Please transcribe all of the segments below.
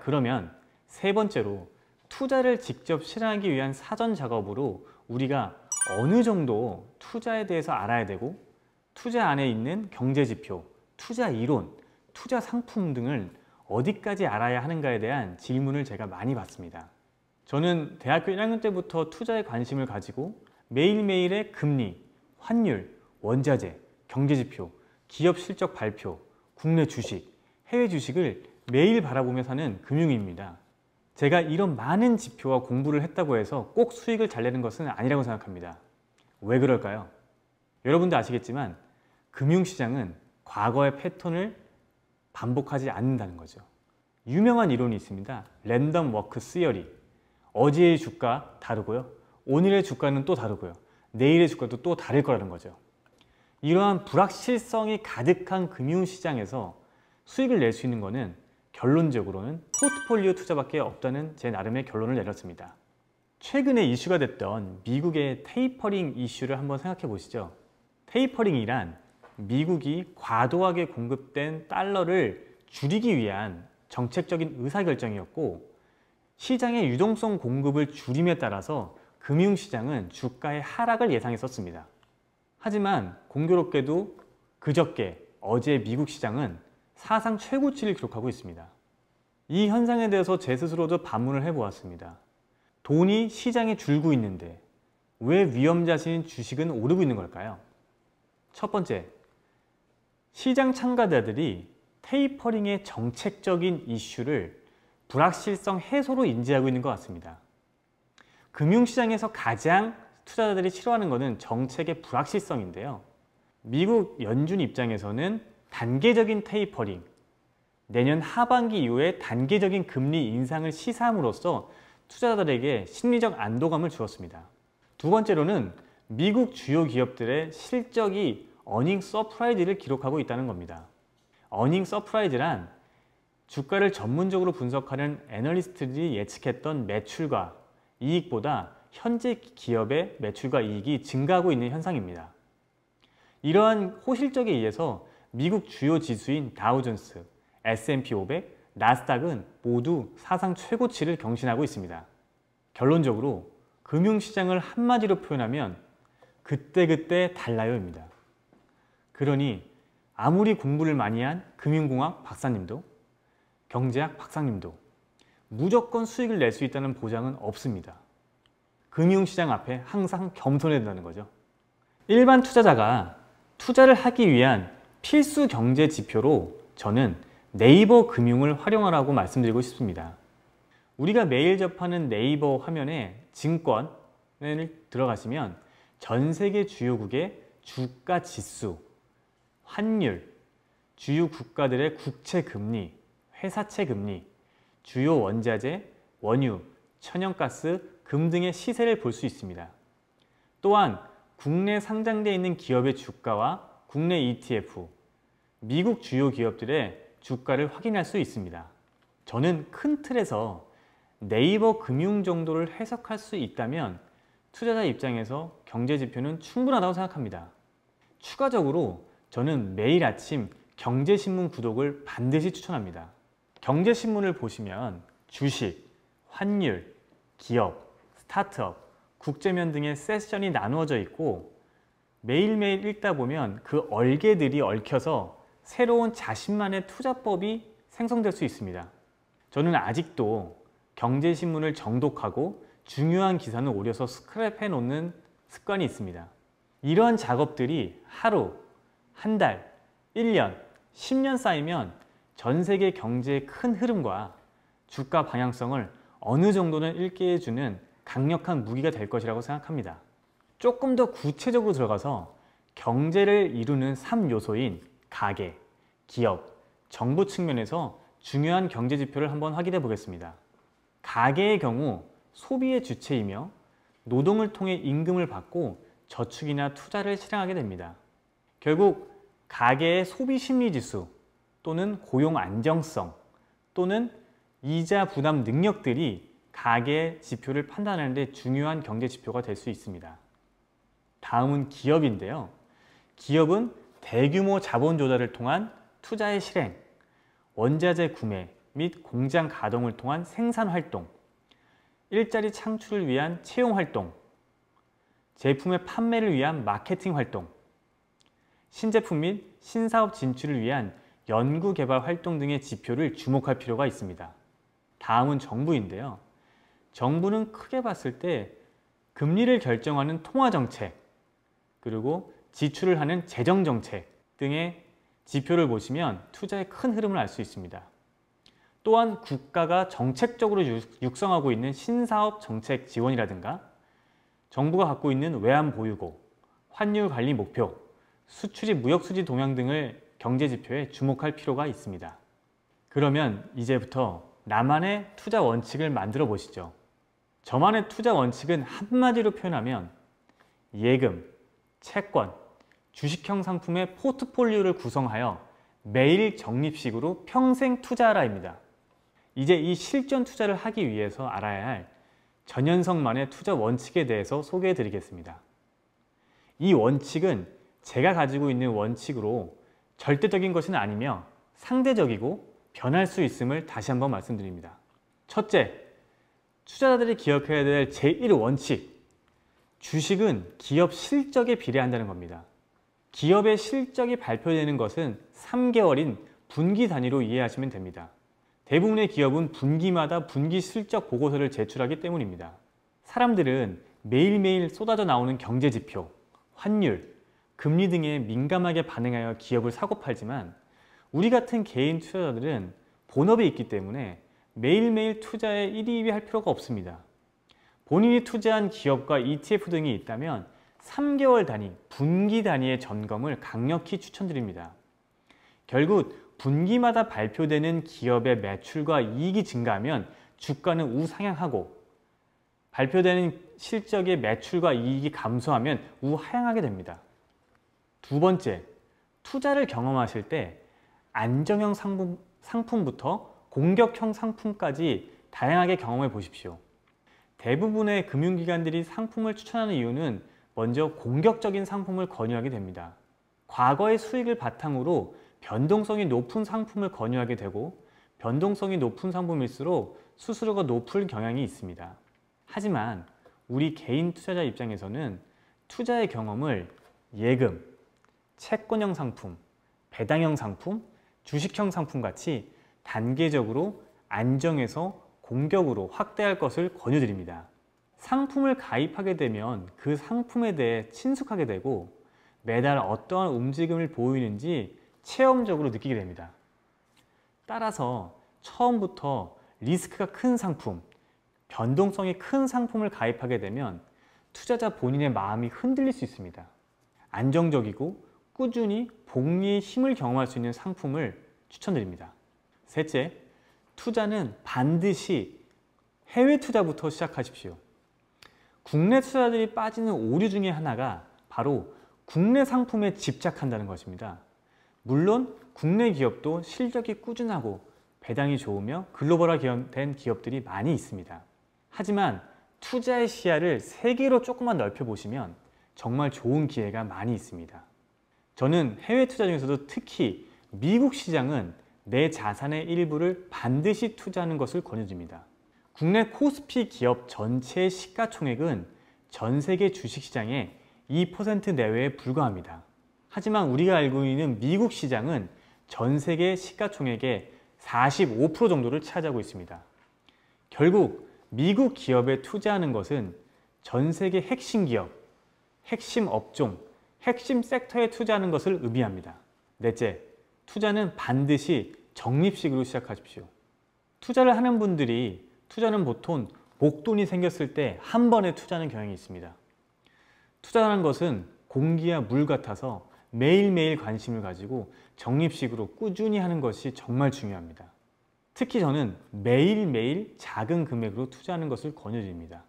그러면 세 번째로 투자를 직접 실행하기 위한 사전 작업으로 우리가 어느 정도 투자에 대해서 알아야 되고 투자 안에 있는 경제지표, 투자 이론, 투자 상품 등을 어디까지 알아야 하는가에 대한 질문을 제가 많이 받습니다. 저는 대학교 1학년 때부터 투자에 관심을 가지고 매일매일의 금리, 환율, 원자재, 경제지표, 기업 실적 발표, 국내 주식, 해외 주식을 매일 바라보며 사는 금융인입니다. 제가 이런 많은 지표와 공부를 했다고 해서 꼭 수익을 잘 내는 것은 아니라고 생각합니다. 왜 그럴까요? 여러분도 아시겠지만 금융시장은 과거의 패턴을 반복하지 않는다는 거죠. 유명한 이론이 있습니다. 랜덤 워크 시어리. 어제의 주가 다르고요. 오늘의 주가는 또 다르고요. 내일의 주가도 또 다를 거라는 거죠. 이러한 불확실성이 가득한 금융시장에서 수익을 낼 수 있는 것은 결론적으로는 포트폴리오 투자밖에 없다는 제 나름의 결론을 내렸습니다. 최근에 이슈가 됐던 미국의 테이퍼링 이슈를 한번 생각해 보시죠. 테이퍼링이란 미국이 과도하게 공급된 달러를 줄이기 위한 정책적인 의사결정이었고 시장의 유동성 공급을 줄임에 따라서 금융시장은 주가의 하락을 예상했었습니다. 하지만 공교롭게도 그저께 어제 미국 시장은 사상 최고치를 기록하고 있습니다. 이 현상에 대해서 제 스스로도 반문을 해보았습니다. 돈이 시장에 줄고 있는데 왜 위험자산인 주식은 오르고 있는 걸까요? 첫 번째, 시장 참가자들이 테이퍼링의 정책적인 이슈를 불확실성 해소로 인지하고 있는 것 같습니다. 금융시장에서 가장 투자자들이 싫어하는 것은 정책의 불확실성인데요. 미국 연준 입장에서는 단계적인 테이퍼링, 내년 하반기 이후에 단계적인 금리 인상을 시사함으로써 투자자들에게 심리적 안도감을 주었습니다. 두 번째로는 미국 주요 기업들의 실적이 어닝 서프라이즈를 기록하고 있다는 겁니다. 어닝 서프라이즈란 주가를 전문적으로 분석하는 애널리스트들이 예측했던 매출과 이익보다 현재 기업의 매출과 이익이 증가하고 있는 현상입니다. 이러한 호실적에 의해서 미국 주요 지수인 다우존스, S&P 500, 나스닥은 모두 사상 최고치를 경신하고 있습니다. 결론적으로 금융시장을 한마디로 표현하면 그때그때 달라요입니다. 그러니 아무리 공부를 많이 한 금융공학 박사님도 경제학 박사님도 무조건 수익을 낼 수 있다는 보장은 없습니다. 금융시장 앞에 항상 겸손해야 된다는 거죠. 일반 투자자가 투자를 하기 위한 필수 경제 지표로 저는 네이버 금융을 활용하라고 말씀드리고 싶습니다. 우리가 매일 접하는 네이버 화면에 증권을 들어가시면 전 세계 주요국의 주가 지수, 환율, 주요 국가들의 국채 금리, 회사채 금리, 주요 원자재, 원유, 천연가스, 금 등의 시세를 볼 수 있습니다. 또한 국내 상장되어 있는 기업의 주가와 국내 ETF, 미국 주요 기업들의 주가를 확인할 수 있습니다. 저는 큰 틀에서 네이버 금융 정도를 해석할 수 있다면 투자자 입장에서 경제지표는 충분하다고 생각합니다. 추가적으로 저는 매일 아침 경제신문 구독을 반드시 추천합니다. 경제신문을 보시면 주식, 환율, 기업, 스타트업, 국제면 등의 세션이 나누어져 있고 매일매일 읽다 보면 그 얼개들이 얽혀서 새로운 자신만의 투자법이 생성될 수 있습니다. 저는 아직도 경제신문을 정독하고 중요한 기사는 오려서 스크랩해 놓는 습관이 있습니다. 이러한 작업들이 하루, 한 달, 1년, 10년 쌓이면 전 세계 경제의 큰 흐름과 주가 방향성을 어느 정도는 읽게 해주는 강력한 무기가 될 것이라고 생각합니다. 조금 더 구체적으로 들어가서 경제를 이루는 3요소인 가계, 기업, 정부 측면에서 중요한 경제 지표를 한번 확인해 보겠습니다. 가계의 경우 소비의 주체이며 노동을 통해 임금을 받고 저축이나 투자를 실행하게 됩니다. 결국 가계의 소비 심리 지수 또는 고용 안정성 또는 이자 부담 능력들이 가계의 지표를 판단하는 데 중요한 경제 지표가 될 수 있습니다. 다음은 기업인데요. 기업은 대규모 자본 조달을 통한 투자의 실행, 원자재 구매, 및 공장 가동을 통한 생산 활동, 일자리 창출을 위한 채용 활동, 제품의 판매를 위한 마케팅 활동, 신제품 및 신사업 진출을 위한 연구개발 활동 등의 지표를 주목할 필요가 있습니다. 다음은 정부인데요. 정부는 크게 봤을 때 금리를 결정하는 통화정책, 그리고 지출을 하는 재정정책 등의 지표를 보시면 투자의 큰 흐름을 알 수 있습니다. 또한 국가가 정책적으로 육성하고 있는 신사업 정책 지원이라든가 정부가 갖고 있는 외환 보유고, 환율 관리 목표, 수출입 무역 수지 동향 등을 경제 지표에 주목할 필요가 있습니다. 그러면 이제부터 나만의 투자 원칙을 만들어 보시죠. 저만의 투자 원칙은 한마디로 표현하면 예금, 채권, 주식형 상품의 포트폴리오를 구성하여 매일 적립식으로 평생 투자하라입니다. 이제 이 실전 투자를 하기 위해서 알아야 할 전현석만의 투자 원칙에 대해서 소개해 드리겠습니다. 이 원칙은 제가 가지고 있는 원칙으로 절대적인 것은 아니며 상대적이고 변할 수 있음을 다시 한번 말씀드립니다. 첫째, 투자자들이 기억해야 될 제1원칙, 주식은 기업 실적에 비례한다는 겁니다. 기업의 실적이 발표되는 것은 3개월인 분기 단위로 이해하시면 됩니다. 대부분의 기업은 분기마다 분기 실적 보고서를 제출하기 때문입니다. 사람들은 매일매일 쏟아져 나오는 경제 지표, 환율, 금리 등에 민감하게 반응하여 기업을 사고 팔지만 우리 같은 개인 투자자들은 본업이 있기 때문에 매일매일 투자에 일희일비할 필요가 없습니다. 본인이 투자한 기업과 ETF 등이 있다면 3개월 단위, 분기 단위의 점검을 강력히 추천드립니다. 결국 분기마다 발표되는 기업의 매출과 이익이 증가하면 주가는 우상향하고 발표되는 실적의 매출과 이익이 감소하면 우하향하게 됩니다. 두 번째, 투자를 경험하실 때 안정형 상품부터 공격형 상품까지 다양하게 경험해 보십시오. 대부분의 금융기관들이 상품을 추천하는 이유는 먼저 공격적인 상품을 권유하게 됩니다. 과거의 수익을 바탕으로 변동성이 높은 상품을 권유하게 되고 변동성이 높은 상품일수록 수수료가 높을 경향이 있습니다. 하지만 우리 개인 투자자 입장에서는 투자의 경험을 예금, 채권형 상품, 배당형 상품, 주식형 상품 같이 단계적으로 안정해서 공격으로 확대할 것을 권유드립니다. 상품을 가입하게 되면 그 상품에 대해 친숙하게 되고 매달 어떠한 움직임을 보이는지 체험적으로 느끼게 됩니다. 따라서 처음부터 리스크가 큰 상품, 변동성이 큰 상품을 가입하게 되면 투자자 본인의 마음이 흔들릴 수 있습니다. 안정적이고 꾸준히 복리의 힘을 경험할 수 있는 상품을 추천드립니다. 셋째, 투자는 반드시 해외 투자부터 시작하십시오. 국내 투자자들이 빠지는 오류 중에 하나가 바로 국내 상품에 집착한다는 것입니다. 물론 국내 기업도 실적이 꾸준하고 배당이 좋으며 글로벌화된 기업들이 많이 있습니다. 하지만 투자의 시야를 세계로 조금만 넓혀보시면 정말 좋은 기회가 많이 있습니다. 저는 해외 투자 중에서도 특히 미국 시장은 내 자산의 일부를 반드시 투자하는 것을 권유드립니다. 국내 코스피 기업 전체의 시가총액은 전 세계 주식시장의 2% 내외에 불과합니다. 하지만 우리가 알고 있는 미국 시장은 전 세계 시가총액의 45% 정도를 차지하고 있습니다. 결국 미국 기업에 투자하는 것은 전 세계 핵심 기업, 핵심 업종, 핵심 섹터에 투자하는 것을 의미합니다. 넷째, 투자는 반드시 적립식으로 시작하십시오. 투자를 하는 분들이 투자는 보통 목돈이 생겼을 때 한 번에 투자하는 경향이 있습니다. 투자하는 것은 공기와 물 같아서 매일매일 관심을 가지고 적립식으로 꾸준히 하는 것이 정말 중요합니다. 특히 저는 매일매일 작은 금액으로 투자하는 것을 권유드립니다.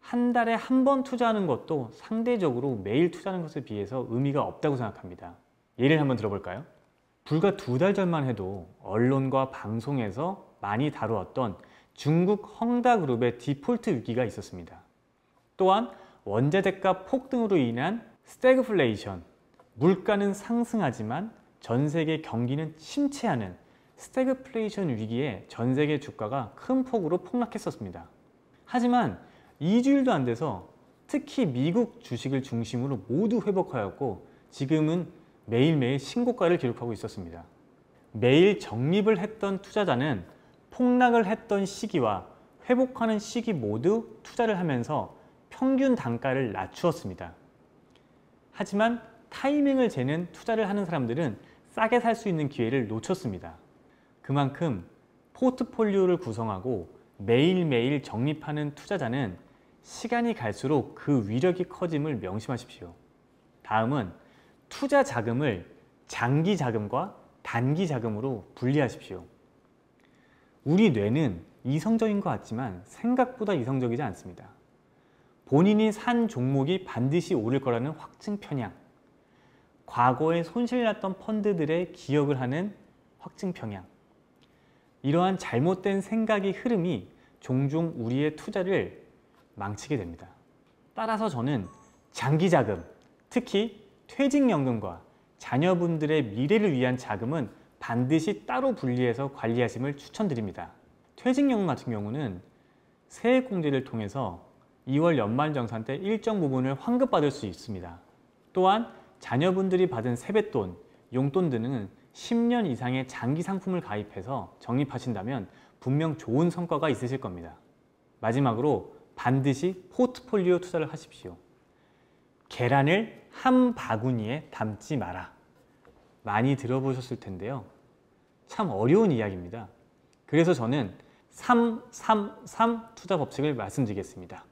한 달에 한 번 투자하는 것도 상대적으로 매일 투자하는 것에 비해서 의미가 없다고 생각합니다. 예를 한번 들어볼까요? 불과 2달 전만 해도 언론과 방송에서 많이 다루었던 중국 헝다그룹의 디폴트 위기가 있었습니다. 또한 원자재가 폭등으로 인한 스태그플레이션, 물가는 상승하지만 전 세계 경기는 침체하는 스태그플레이션 위기에 전 세계 주가가 큰 폭으로 폭락했었습니다. 하지만 2주일도 안 돼서 특히 미국 주식을 중심으로 모두 회복하였고 지금은 매일매일 신고가를 기록하고 있었습니다. 매일 적립을 했던 투자자는 폭락을 했던 시기와 회복하는 시기 모두 투자를 하면서 평균 단가를 낮추었습니다. 하지만 타이밍을 재는 투자를 하는 사람들은 싸게 살 수 있는 기회를 놓쳤습니다. 그만큼 포트폴리오를 구성하고 매일매일 적립하는 투자자는 시간이 갈수록 그 위력이 커짐을 명심하십시오. 다음은 투자 자금을 장기 자금과 단기 자금으로 분리하십시오. 우리 뇌는 이성적인 것 같지만 생각보다 이성적이지 않습니다. 본인이 산 종목이 반드시 오를 거라는 확증 편향, 과거에 손실났던 펀드들의 기억을 하는 확증 편향, 이러한 잘못된 생각의 흐름이 종종 우리의 투자를 망치게 됩니다. 따라서 저는 장기 자금, 특히 퇴직연금과 자녀분들의 미래를 위한 자금은 반드시 따로 분리해서 관리하심을 추천드립니다. 퇴직연금 같은 경우는 세액공제를 통해서 2월 연말정산 때 일정 부분을 환급받을 수 있습니다. 또한 자녀분들이 받은 세뱃돈, 용돈 등은 10년 이상의 장기 상품을 가입해서 적립하신다면 분명 좋은 성과가 있으실 겁니다. 마지막으로 반드시 포트폴리오 투자를 하십시오. 계란을 한 바구니에 담지 마라. 많이 들어보셨을 텐데요. 참 어려운 이야기입니다. 그래서 저는 333 투자 법칙을 말씀드리겠습니다.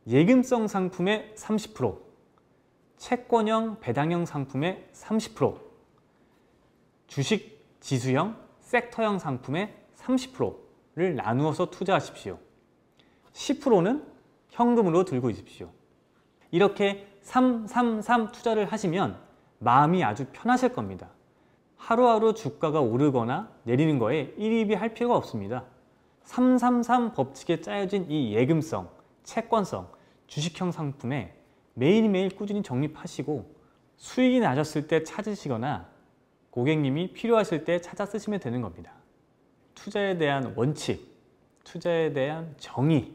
예금성 상품의 30%, 채권형 배당형 상품의 30%, 주식 지수형 섹터형 상품의 30%를 나누어서 투자하십시오. 10%는 현금으로 들고 있으십시오. 이렇게 333 투자를 하시면 마음이 아주 편하실 겁니다. 하루하루 주가가 오르거나 내리는 거에 일입이 할 필요가 없습니다. 333 법칙에 짜여진 이 예금성, 채권성, 주식형 상품에 매일매일 꾸준히 적립하시고 수익이 낮았을 때 찾으시거나 고객님이 필요하실 때 찾아 쓰시면 되는 겁니다. 투자에 대한 원칙, 투자에 대한 정의,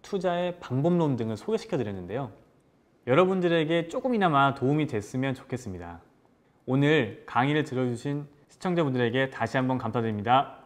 투자의 방법론 등을 소개시켜 드렸는데요. 여러분들에게 조금이나마 도움이 됐으면 좋겠습니다. 오늘 강의를 들어주신 시청자분들에게 다시 한번 감사드립니다.